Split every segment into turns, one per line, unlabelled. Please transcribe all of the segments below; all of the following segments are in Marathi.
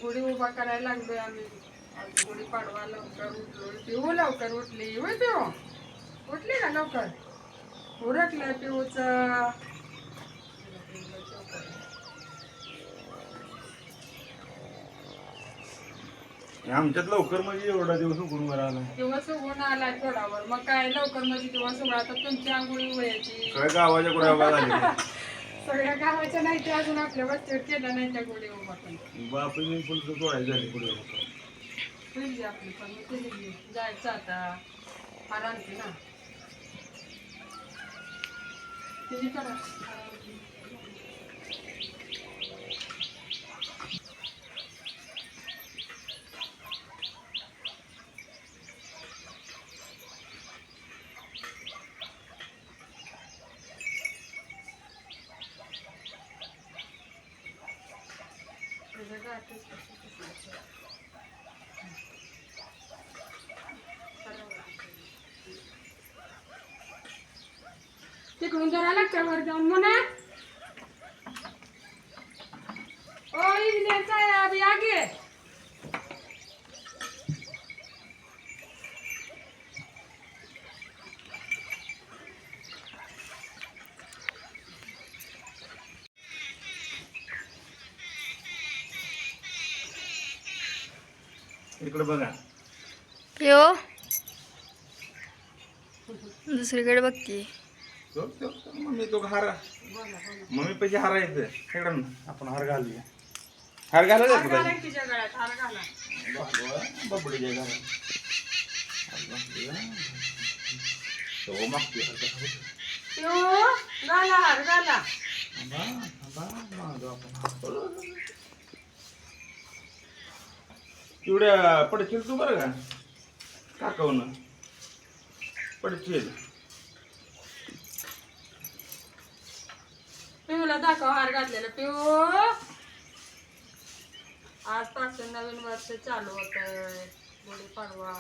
गुढी उभा करायला लागलोय आम्ही. आज गुढी पाडवा लवकर उठलो. पिऊ लवकर उठली. होय पिऊ उठली का लवकर? उरकलं पिऊच.
आमच्यात लवकर म्हणजे एवढा दिवस उघडून आला.
दिवस उगून आला थोडावर. मग काय लवकर म्हणजे दिवस उघडा तर तुमची आंघोळी व्हायची.
सगळ्या गावाच्या गुढ्या उभा झाल्या.
सगळ्या गावाच्या नाही ते अजून आपल्या वस्तीवर केल्या नाही त्या गुढी उभा पण.
बापू फुलचं तोडायचं झाली पुढे.
होईल आपली पण केली जायचं आता. हार आणते ना तिने करा. तिकडून जरा लागतं वर जाऊन म्हणा. ओ इंजिनियरचा अभी आगे.
इकडे बघा.
यो दुसरीकडे बघते.
मम्मी तो हार मम्मी पैसे हारायचं इकडं आपण हार घालूया. हार घालायचा
तिच्या गळ्यात हार घाला.
बबडीच्या घरात मागते
घाला हार घाला.
एवढ्या पडशील तू बरं का काकावून पडशील.
पिऊला दाखव हार घातलेलं. पिऊ आजपासून नवीन वर्ष चालू होतंय. गुढी पाडवा.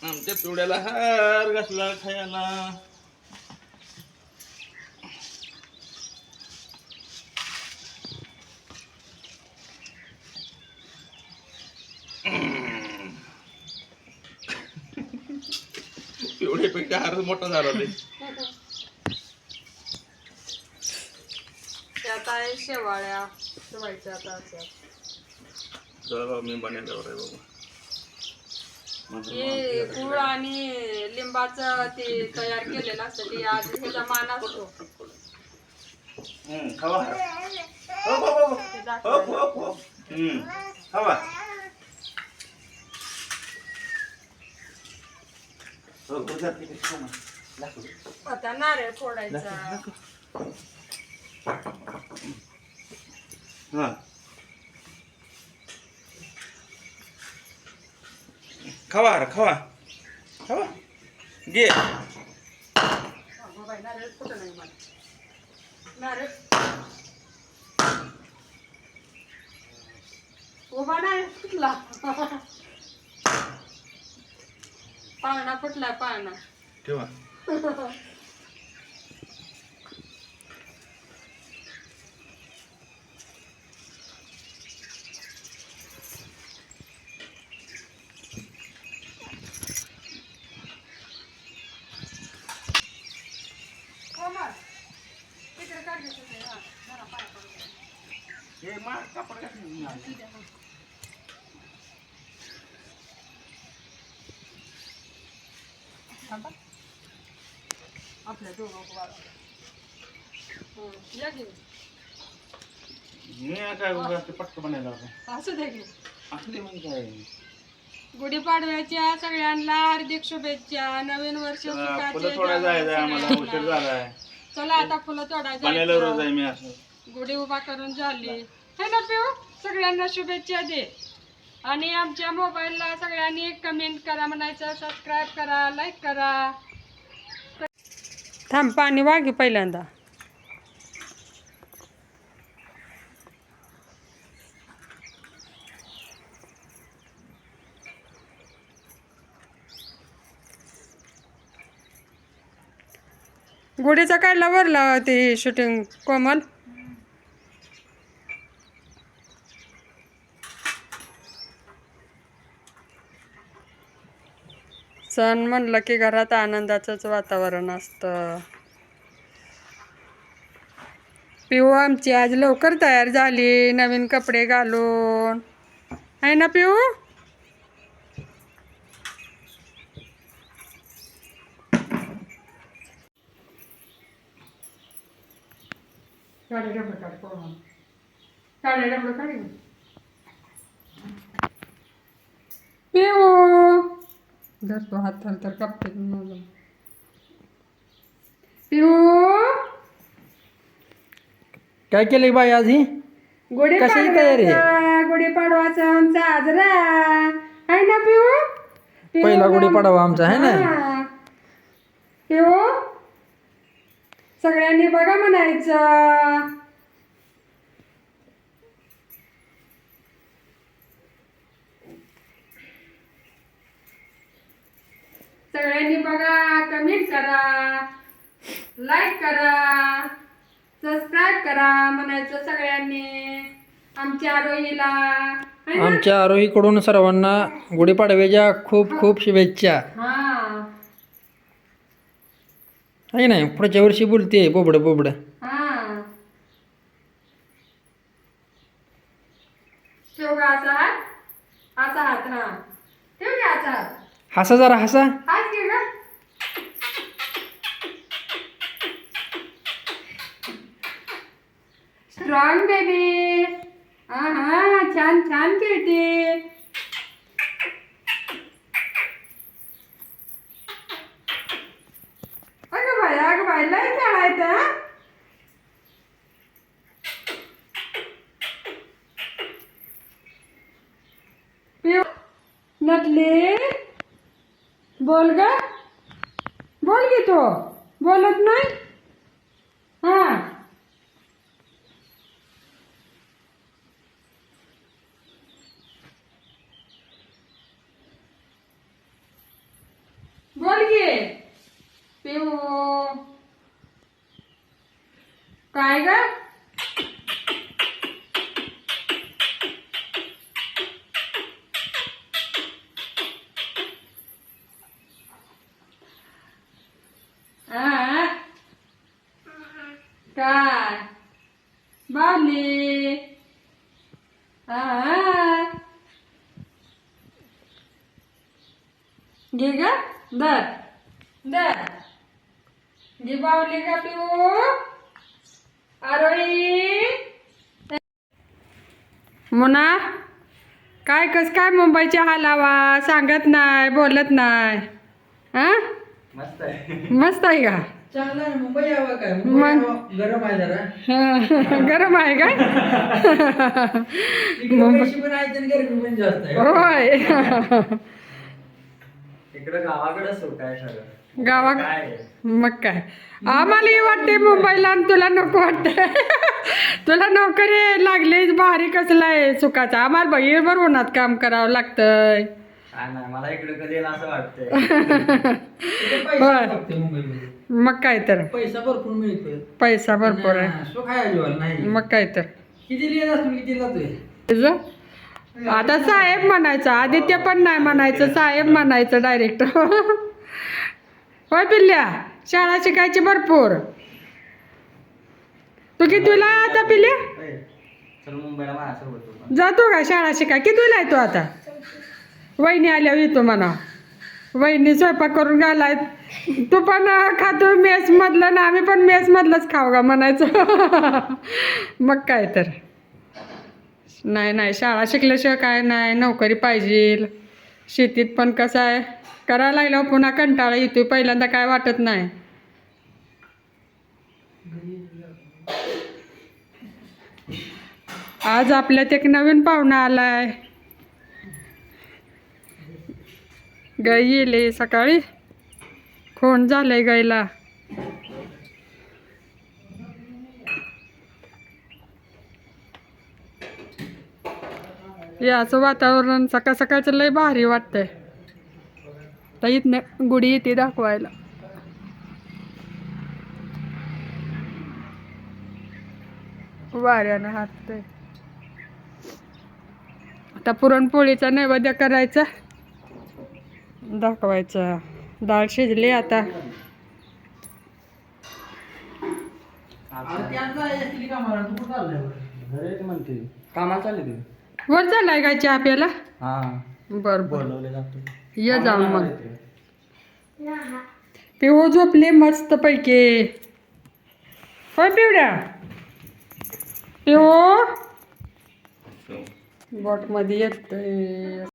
आमच्या पिवड्याला हार घातला खायला. पिवड्यापेक्षा हार मोठा झाला ते.
त्यात आहे शेवाळ्या ठेवायच्या आता अशा.
चला मी बनवल्यावर आहे बाबा.
हे गुळ आणि लिंबाचं ते तयार केलेलं असतं ते आज ह्याचा मान असतो.
खावा
ते दाखवायला.
खावा.
आता नारळ फोडायचा.
हा खावा खावा खावा घे.
नारळ कुठं नाही मला. नारळ उभा नाही फुटला. पाळणा फुटलाय पाळणा.
ठेवा.
तिकडे काढायचं ते. हा जरा पाया पडून.
हे मार कापड घातलं.
आपल्या दोघं या घेऊन
मी काय ते पटकं बनायला होतं.
असू दे की.
असले म्हणजे काय
गुढीपाडव्याच्या सगळ्यांना हार्दिक शुभेच्छा. नवीन वर्ष
फुलं तोडायला जायचं आम्हाला. उशीर झालाय.
चला आता फुलं
बनायला
तोडायला
रोज आहे मी असं.
गुढी उभा करून झाली है ना पिऊ. सगळ्यांना शुभेच्छा दे. आणि आमच्या मोबाईलला सगळ्यांनी कमेंट करा म्हणायचं. सबस्क्राईब करा, लाईक करा. थांब पाणी वागी पहिल्यांदा. गुढीचा काढला वरला ती शूटिंग कोमल. सण म्हणलं की घरात आनंदाचंच वातावरण असतं. पिऊ आमची आज लवकर तयार झाली नवीन कपडे घालून, आहे ना पिऊ? पिऊ धरतो हात तर कापते पिऊ.
काय केलं बाई आज ही? कशाची तयारी आहे?
गुढीपाडवाचा आमचा आजरा आहे ना पिऊ?
पहिला गुढीपाडवा आमचा आहे ना.
हा. पिऊ सगळ्यांनी बघा म्हणायचं. सगळ्यांनी बघा, कमेंट करा, लाईक करा, सबस्क्राईब करा म्हणायचं सगळ्यांनी आमच्या आरोहीला. है ना?
आमच्या आरोहीकडून सर्वांना गुढीपाडव्याच्या खूप खूप शुभेच्छा.
हा
आहे नाही, पुढच्या वर्षी बोलते बोबड बोबड.
हा ठेव का असा हात, असा हात. हा ठेव का असा हात,
हसा जरा हसा.
हात घे का. Strong baby. हा छान छान खेळते. अगं बाई लय खेळायचं. पिऊ नटली. बोल ग, बोल की तो बोलत नाही. हा बोल की पिऊ. काय ग. काय बावली. घे ग, दर दर घे बावली का पिऊ. आरोही मुना काय कस काय मुंबईच्या हालावा सांगत नाही, बोलत नाही. हा
मस्त आहे.
मस्त आहे का.
चांगला आहे. मुंबई यावं काय?
मग?
गरम आहे जरा.
गरम आहे काय.
पैसे पण आहेत आणि गरमी पण जास्त आहे.
होय.
इकडं गावाकडे सुट आहे सगळं.
गावा
काय
मग काय आम्हालाही वाटते मुंबईला आणि तुला नको वाटते. तुला नोकरी लागली भारी कसला आहे सुखाचा. आम्हाला बहिरभर उन्हात काम करावं लागतंय.
नाही, मला इकडे कधी येईल असं वाटतंय.
होय. मग काय तर
पैसा भरपूर मिळतोय.
पैसा भरपूर आहे.
सुख आहे अजिबात नाही.
मग काय तर
किती लिहित असतो किती जातोय.
तुझं आता साहेब म्हणायचं, आदित्य पण नाही म्हणायचं, साहेब म्हणायचं डायरेक्ट. होय पिल्ल्या, शाळा शिकायची भरपूर. तू कितवीला आहे आता पिल्ल्या?
चल मुंबईला माझ्यासोबत
जातो का शाळा शिकाय? कितवीला आहे तू आता? वहिनी आल्यावर येतो म्हणा. वहिनी स्वयंपाक करून घालाय. तू पण खातो मेस मधलं ना, आम्ही पण मेस मधलंच खाऊ का म्हणायचं. मग काय तर. नाही शाळा शिकल्याशिवाय काय नाही, नोकरी पाहिजे. शेतीत पण कसं आहे करायला लागल्यावर पुन्हा कंटाळा येतोय, पहिल्यांदा काय वाटत नाही. आज आपल्यात एक नवीन पाहुणा आलाय. गाय येले सकाळी, खोंड झालंय गायला. याचं वातावरण सकाळ सकाळचं लय भारी वाटतंय. तर इथनं गुढी येते दाखवायला. वाऱ्यानं हाततंय. आता पुरणपोळीचा नैवेद्य करायचा, दाखवायचा. डाळ शिजली आता.
कामाला चालले तुम्ही?
वर चाललाय काय चहा प्यायला?
हा
बरं बरं,
बोलवले जातो.
ये जाऊन मग. पिऊ झोपले मस्त पैकी. होय पिवड्या? पिऊ बोटमध्ये येतंय.